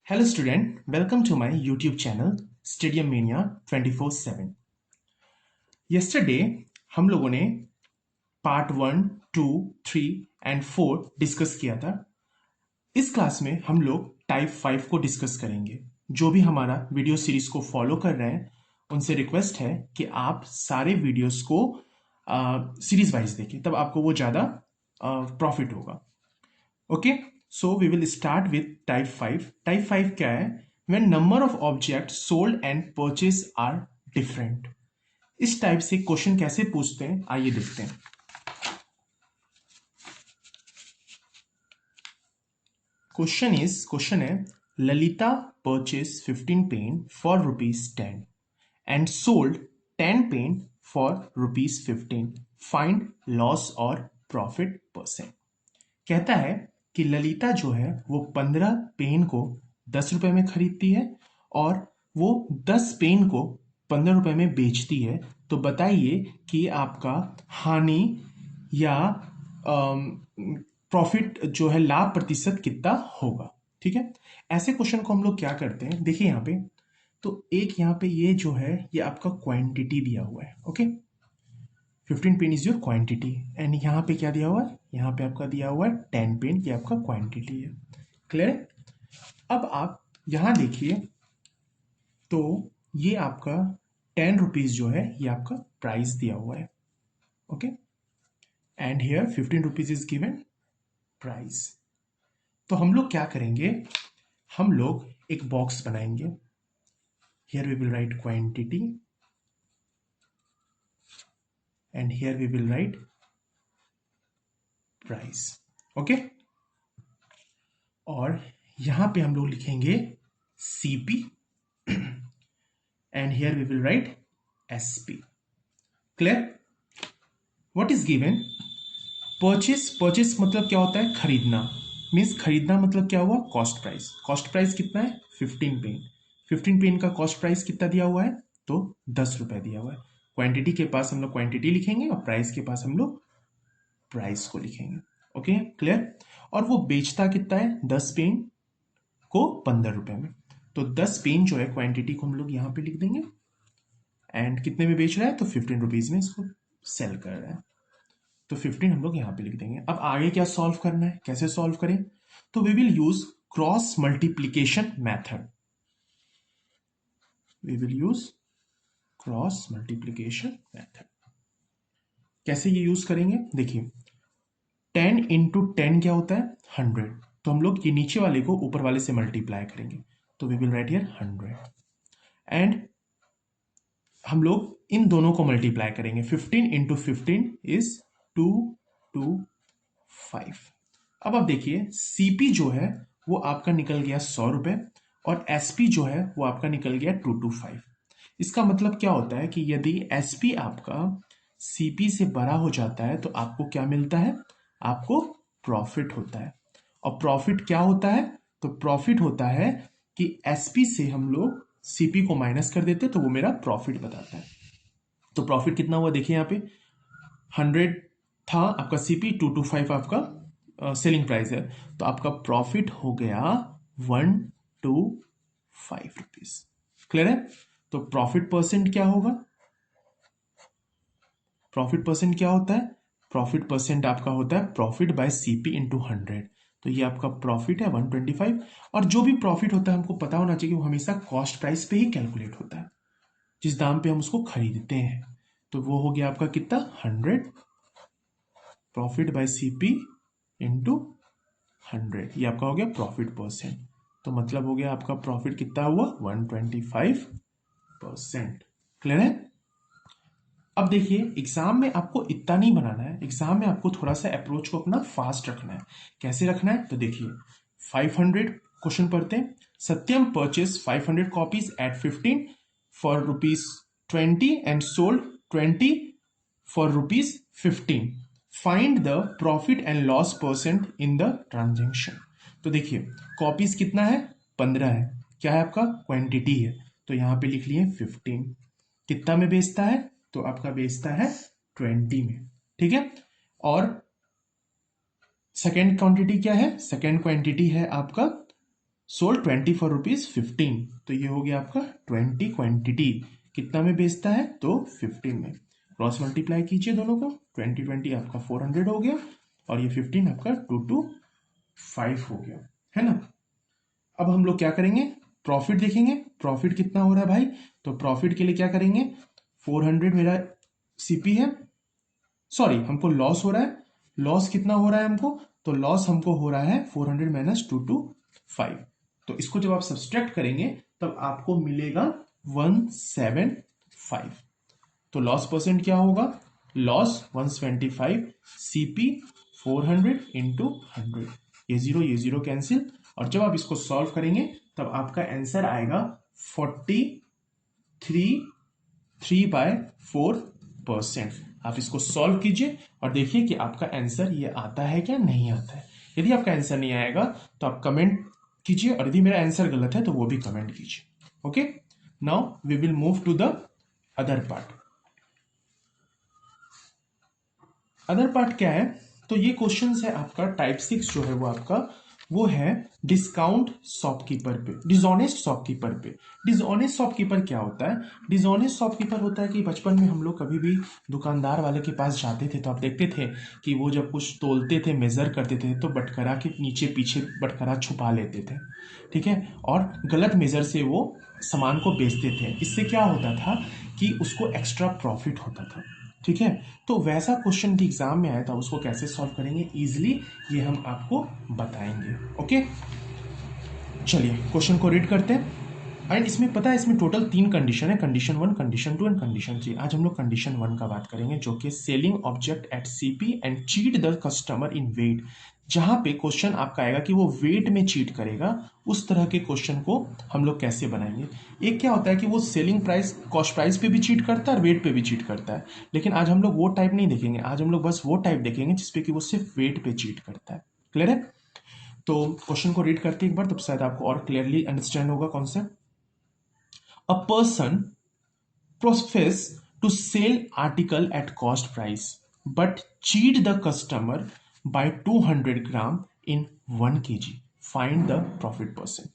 Hello student, welcome to my YouTube channel Stadium Mania 24/7। Yesterday हम लोगों ने part 1, 2, 3 and 4 discuss किया था। इस क्लास में हम लोग टाइप 5 को डिस्कस करेंगे। जो भी हमारा वीडियो सीरीज को फॉलो कर रहे हैं उनसे रिक्वेस्ट है कि आप सारे वीडियोस को सीरीज वाइज देखें, तब आपको वो ज़्यादा प्रॉफिट होगा। Okay, so we will start with type 5। type 5 क्या है? when number of objects sold and purchased are different। इस टाइप से क्वेश्चन कैसे पूछते हैं आइए देखते हैं। क्वेश्चन है Lalita purchase 15 pen for ₹10 and sold 10 pen for ₹15। Find loss और प्रॉफिट परसेंट। कहता है कि ललिता जो है वो 15 पेन को 10 रुपए में खरीदती है और वो 10 पेन को 15 रुपए में बेचती है। तो बताइए कि आपका हानि या प्रॉफिट जो है लाभ प्रतिशत कितना होगा। ठीक है, ऐसे क्वेश्चन को हम लोग क्या करते हैं, देखिए यहाँ पे तो एक यहाँ पे ये जो है ये आपका क्वांटिटी दिया हुआ है। Okay, 15 pen is your quantity and यहाँ पे क्या दिया हुआ है, यहाँ पे आपका दिया हुआ है 10 पेन, ये आपका क्वांटिटी है। क्लियर है? अब आप यहाँ देखिए तो ये आपका 10 रुपीज जो है ये आपका प्राइस दिया हुआ है। Okay, and here 15 rupees is given price. तो हम लोग क्या करेंगे, हम लोग एक बॉक्स बनाएंगे। Here we will write quantity and here we will write price. Okay, और यहां पे हम लोग लिखेंगे CP and here we will write SP. Clear? What is given? Purchase मतलब क्या होता है, खरीदना। मीन्स खरीदना मतलब क्या हुआ, कॉस्ट प्राइस। कॉस्ट प्राइस कितना है, 15 पेन। 15 पेन का कॉस्ट प्राइस कितना दिया हुआ है, तो 10 रुपए दिया हुआ है। क्वांटिटी के पास हम लोग क्वांटिटी लिखेंगे और प्राइस के पास हम लोग प्राइस को लिखेंगे। Okay, clear? और वो बेचता कितना है, 10 पेन को 15 रुपए में। तो 10 पेन जो है क्वांटिटी को हम लोग यहां पे लिख देंगे एंड कितने में बेच रहा है, तो 15 रुपीज में इसको सेल कर रहा है। तो 15 हम लोग यहां पे लिख देंगे। अब आगे क्या सॉल्व करना है, कैसे सॉल्व करें, तो we will use cross multiplication method. We will use cross multiplication method. कैसे ये यूज करेंगे, देखिए 10 इंटू 10 क्या होता है, 100। तो हम लोग ये नीचे वाले को ऊपर वाले से मल्टीप्लाई करेंगे, तो we will write here 100 and हम लोग इन दोनों को मल्टीप्लाई करेंगे। 15 इंटू 15 इज 225। अब आप देखिए सीपी जो है वो आपका निकल गया 100 रुपए और एसपी जो है वो आपका निकल गया 225। इसका मतलब क्या होता है कि यदि एसपी आपका सीपी से बड़ा हो जाता है तो आपको क्या मिलता है, आपको प्रॉफिट होता है। और प्रॉफिट क्या होता है, तो प्रॉफिट होता है कि एसपी से हम लोग सीपी को माइनस कर देते तो वो मेरा प्रॉफिट बताता है। तो प्रॉफिट कितना हुआ देखिए यहाँ पे 100 था आपका सीपी, 225 आपका सेलिंग प्राइस है, तो आपका प्रॉफिट हो गया 125 रुपीज। क्लियर है? तो प्रॉफिट परसेंट क्या होगा, प्रॉफिट परसेंट क्या होता है, प्रॉफिट परसेंट आपका होता है प्रॉफिट बाय सीपी इंटू 100। तो ये आपका प्रॉफिट है 125। और जो भी प्रॉफिट होता है हमको पता होना चाहिए वो हमेशा कॉस्ट प्राइस पे ही कैलकुलेट होता है, जिस दाम पे हम उसको खरीदते हैं। तो वो हो गया आपका कितना, 100 प्रॉफिट बाय सीपी इंटू 100, ये आपका हो गया प्रॉफिट परसेंट। तो मतलब हो गया आपका प्रॉफिट कितना हुआ, 125%। क्लियर है? अब देखिए एग्जाम में आपको इतना नहीं बनाना है, एग्जाम में आपको थोड़ा सा अप्रोच को अपना फास्ट रखना है। कैसे रखना है, तो देखिए 500 क्वेश्चन पढ़ते हैं। Satyam purchase 500 copies at 15 for ₹20 and sold 20 for ₹15। Find the profit and loss percent in the transaction. तो देखिए कॉपीज कितना है, 15 है, क्या है आपका क्वांटिटी है, तो यहां पे लिख लिए 15। कितना में बेचता है, तो आपका बेचता है 20 में। ठीक है, और सेकेंड क्वांटिटी क्या है, सेकेंड क्वांटिटी है आपका सोल्ड 20 फॉर ₹15, तो ये हो गया आपका 20 क्वांटिटी। कितना में बेचता है? तो 15 में। क्रॉस मल्टीप्लाई कीजिए दोनों को, 20 आपका 400 हो गया और ये 15 आपका 225 हो गया, है ना। अब हम लोग क्या करेंगे? प्रॉफिट देखेंगे। प्रॉफिट कितना हो रहा है भाई? तो प्रॉफिट के लिए क्या करेंगे? 400 मेरा सीपी है, सॉरी हमको लॉस हो रहा है। लॉस कितना हो रहा है हमको? तो लॉस हमको हो रहा है 400 माइनस 225। तो इसको जब आप सब्सट्रैक्ट करेंगे तब आपको मिलेगा 175। तो लॉस परसेंट क्या होगा? Loss 175, CP 400 into 100। ये जीरो कैंसिल, और जब आप इसको सॉल्व करेंगे तब आपका आंसर आएगा 43.4%। आप इसको सॉल्व कीजिए और देखिए कि आपका आंसर ये आता है क्या नहीं आता है। यदि आपका आंसर नहीं आएगा तो आप कमेंट कीजिए, और यदि मेरा आंसर गलत है तो वो भी कमेंट कीजिए। Okay, now we will move to the other part. Other part क्या है? तो ये क्वेश्चन है आपका टाइप 6 जो है वो आपका वो है डिस्काउंट शॉपकीपर पे, डिसऑनेस्ट शॉपकीपर पे। डिसऑनेस्ट शॉपकीपर क्या होता है? डिसऑनेस्ट शॉपकीपर होता है कि बचपन में हम लोग कभी भी दुकानदार वाले के पास जाते थे तो आप देखते थे कि वो जब कुछ तोलते थे, मेजर करते थे, तो बटकरा के नीचे पीछे बटकरा छुपा लेते थे, ठीक है, और गलत मेजर से वो सामान को बेचते थे। इससे क्या होता था कि उसको एक्स्ट्रा प्रॉफिट होता था, ठीक है। तो वैसा क्वेश्चन भी एग्जाम में आया था, उसको कैसे सॉल्व करेंगे इजीली ये हम आपको बताएंगे। ओके, चलिए क्वेश्चन को रीड करते हैं। एंड इसमें पता है, इसमें टोटल 3 कंडीशन है, कंडीशन 1, कंडीशन 2 एंड कंडीशन 3। आज हम लोग कंडीशन 1 का बात करेंगे, जो कि selling object at CP and cheat the customer in weight. जहां पे क्वेश्चन आपका आएगा कि वो वेट में चीट करेगा, उस तरह के क्वेश्चन को हम लोग कैसे बनाएंगे। एक क्या होता है कि वो सेलिंग प्राइस, कॉस्ट प्राइस पे भी चीट करता है और वेट पे भी चीट करता है, लेकिन आज हम लोग वो टाइप नहीं देखेंगे। आज हम लोग बस वो टाइप देखेंगे जिसपे कि वो सिर्फ वेट पे चीट करता है। क्लियर है? तो क्वेश्चन को रीड करते एक बार, तब शायद आपको और क्लियरली अंडरस्टैंड होगा concept. A person professes to sell article at cost price but cheat the customer by 200 gram in 1 kg. Find the profit percent.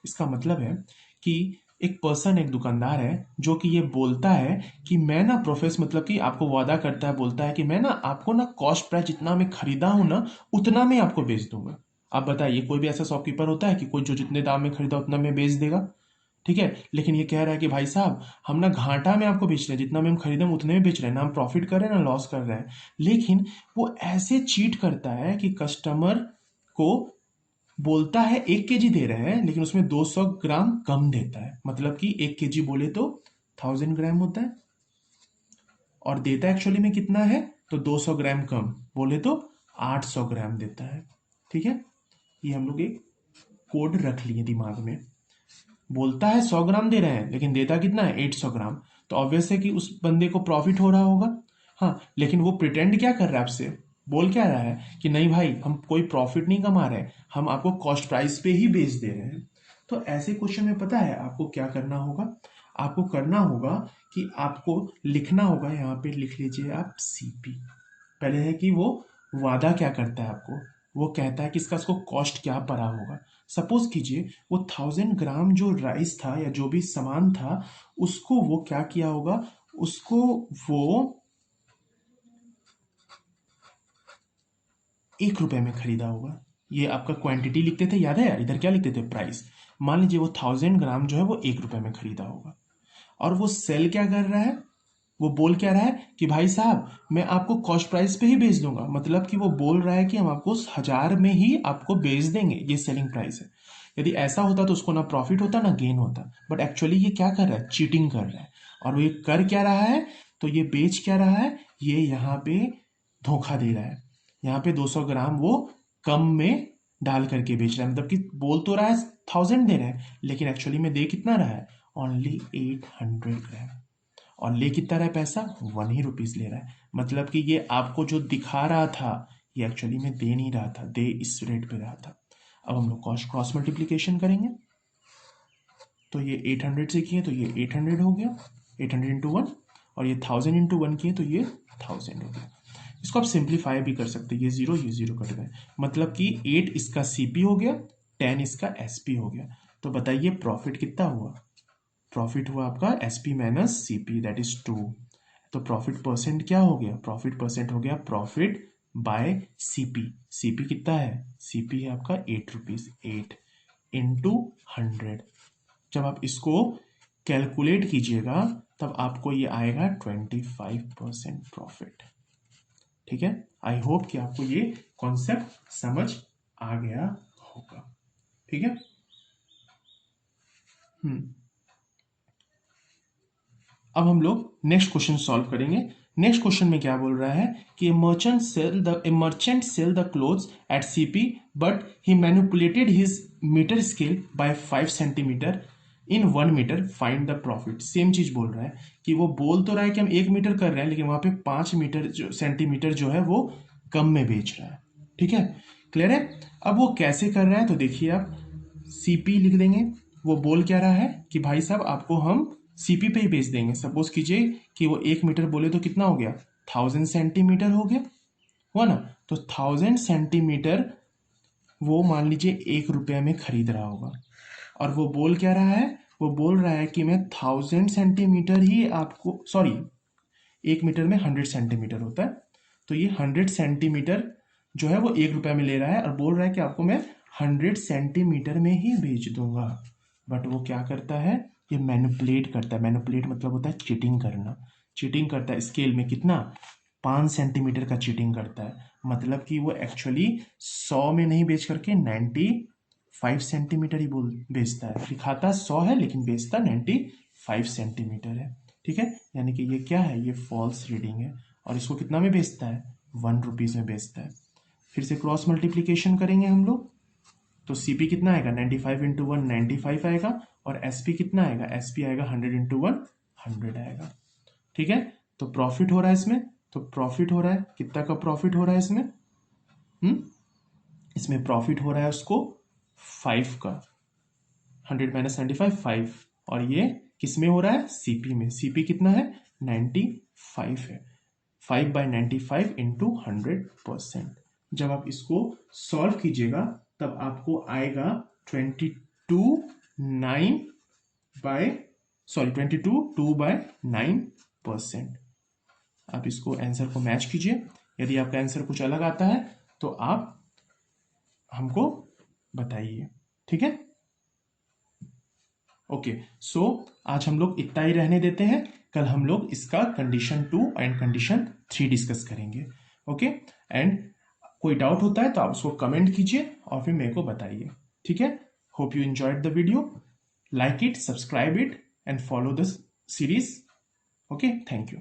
इसका मतलब है कि एक पर्सन, एक दुकानदार है जो कि ये बोलता है कि मैं ना प्रोफेस, मतलब कि आपको वादा करता है, बोलता है कि मैं ना आपको ना कॉस्ट प्राइस जितना मैं खरीदा हूं ना उतना मैं आपको बेच दूंगा। आप बताइए, कोई भी ऐसा शॉपकीपर होता है कि कोई जो जितने दाम में खरीदा उतना में बेच देगा? ठीक है, लेकिन ये कह रहा है कि भाई साहब हम ना घाटा में आपको बेच रहे हैं, जितना में हम खरीदे हम उतने में बेच रहे हैं, ना हम प्रॉफिट कर रहे हैं ना लॉस कर रहे हैं। लेकिन वो ऐसे चीट करता है कि कस्टमर को बोलता है 1 kg दे रहे हैं, लेकिन उसमें 200 ग्राम कम देता है। मतलब कि 1 kg बोले तो 1000 ग्राम होता है, और देता एक्चुअली में कितना है? तो 200 ग्राम कम, बोले तो 800 ग्राम देता है। ठीक है, ये हम लोग एक कोड रख लिए दिमाग में। बोलता है 100 ग्राम दे रहे हैं, लेकिन देता कितना है? 800 ग्राम। तो ऑब्वियस है कि उस बंदे को प्रॉफिट हो रहा होगा। हाँ, लेकिन वो प्रिटेंड क्या कर रहा है आपसे? बोल क्या रहा है कि नहीं भाई हम कोई प्रॉफिट नहीं कमा रहे हैं, हम आपको कॉस्ट प्राइस पे ही बेच दे रहे हैं। तो ऐसे क्वेश्चन में पता है आपको क्या करना होगा? आपको करना होगा कि आपको लिखना होगा, यहाँ पे लिख लीजिए आप सीपी। पहले है कि वो वादा क्या करता है आपको, वो कहता है कि इसका उसको कॉस्ट क्या पड़ा होगा। सपोज कीजिए वो 1000 ग्राम जो राइस था या जो भी सामान था, उसको वो क्या किया होगा, उसको वो 1 रुपए में खरीदा होगा। ये आपका क्वांटिटी लिखते थे, याद है? इधर क्या लिखते थे? प्राइस। मान लीजिए वो 1000 ग्राम जो है वो 1 रुपए में खरीदा होगा, और वो सेल क्या कर रहा है, वो बोल क्या रहा है कि भाई साहब मैं आपको कॉस्ट प्राइस पे ही बेच दूंगा। मतलब कि वो बोल रहा है कि हम आपको 1000 में ही आपको बेच देंगे, ये सेलिंग प्राइस है। यदि ऐसा होता तो उसको ना प्रॉफिट होता ना गेन होता, बट एक्चुअली ये क्या कर रहा है? चीटिंग कर रहा है। और वो ये कर क्या रहा है? तो ये बेच क्या रहा है? ये यहाँ पे धोखा दे रहा है। यहाँ पे 200 ग्राम वो कम में डाल करके बेच रहा है, मतलब कि बोल तो रहा है 1000 दे रहा है, लेकिन एक्चुअली में दे कितना रहा है? ओनली 800 ग्राम। और ले कितना रहा है पैसा? 1 ही रुपीज ले रहा है। मतलब कि ये आपको जो दिखा रहा था ये एक्चुअली में दे नहीं रहा था, दे इस रेट पे रहा था। अब हम लोग क्रॉस मल्टीप्लीकेशन करेंगे, तो ये 800 से किए तो ये 800 हो गया, 800 इंटू 1, और ये 1000 इंटू 1 किए तो ये 1000 हो गया। इसको आप सिंप्लीफाई भी कर सकते हैं, ये जीरो कट गए, मतलब कि 8 इसका सीपी हो गया 10 इसका एसपी हो गया। तो बताइए प्रॉफिट कितना हुआ? प्रॉफिट हुआ आपका SP minus CP, that is 2। तो प्रॉफिट परसेंट क्या हो गया? प्रॉफिट परसेंट हो गया प्रॉफिट बाय सीपी। सीपी कितना है? सीपी है आपका 8 रुपीज। 8 इंटू 100। जब आप इसको कैलकुलेट कीजिएगा तब आपको ये आएगा 25% प्रॉफिट। ठीक है, आई होप कि आपको ये कॉन्सेप्ट समझ आ गया होगा। ठीक है। अब हम लोग नेक्स्ट क्वेश्चन सॉल्व करेंगे। नेक्स्ट क्वेश्चन में क्या बोल रहा है कि merchant sell the clothes at CP but he manipulated his metre scale by 5 centimetre in 1 metre, find the profit. Same चीज बोल रहा है कि वो बोल तो रहा है कि हम 1 मीटर कर रहे हैं, लेकिन वहां पे 5 मीटर जो सेंटीमीटर जो है वो कम में बेच रहा है। ठीक है, क्लियर है। अब वो कैसे कर रहा है तो देखिए आप सीपी लिख देंगे। वो बोल क्या रहा है कि भाई साहब आपको हम सीपी पे ही बेच देंगे। सपोज कीजिए कि वो 1 मीटर बोले तो कितना हो गया? 1000 सेंटीमीटर हो गया, हुआ ना। तो 1000 सेंटीमीटर वो मान लीजिए 1 रुपये में खरीद रहा होगा। और वो बोल क्या रहा है? वो बोल रहा है कि मैं 1000 सेंटीमीटर ही आपको, सॉरी 1 मीटर में 100 सेंटीमीटर होता है, तो ये 100 सेंटीमीटर जो है वो 1 रुपये में ले रहा है और बोल रहा है कि आपको मैं 100 सेंटीमीटर में ही बेच दूंगा। बट वो क्या करता है? ये मैनिपुलेट करता है। मैनिपुलेट मतलब होता है चीटिंग करना। चीटिंग करता है स्केल में कितना? 5 सेंटीमीटर का चीटिंग करता है। मतलब कि वो एक्चुअली 100 में नहीं बेच करके 95 सेंटीमीटर ही बोल बेचता है। दिखाता 100 है लेकिन बेचता 95 सेंटीमीटर है। ठीक है, यानी कि ये क्या है? ये फॉल्स रीडिंग है। और इसको कितना में बेचता है? 1 रुपीज में बेचता है। फिर से क्रॉस मल्टीप्लीकेशन करेंगे हम लोग, तो सीपी कितना आएगा? 95 इंटू 1 95 आएगा। और एसपी कितना आएगा? एसपी आएगा 100 इंटू 1 100 आएगा। ठीक है, तो प्रॉफिट हो रहा है इसमें। तो प्रॉफिट हो रहा है कितना का? प्रॉफिट हो रहा है इसमें इसमें प्रॉफिट हो रहा है उसको 5 का। 100 माइनस 95 5। और ये किस में हो रहा है? सीपी में। सीपी कितना है? 95 है। 5 बाई 95 इंटू 100%। जब आप इसको सॉल्व कीजिएगा तब आपको आएगा 22.9%। आप इसको आंसर को मैच कीजिए। यदि आपका आंसर कुछ अलग आता है तो आप हमको बताइए। ठीक है, ओके। सो आज हम लोग इतना ही रहने देते हैं। कल हम लोग इसका कंडीशन 2 एंड कंडीशन 3 डिस्कस करेंगे। ओके, एंड कोई डाउट होता है तो आप उसको कमेंट कीजिए और फिर मेरे को बताइए। ठीक है, hope you enjoyed the video. Like it, subscribe it and follow the series. Okay, thank you.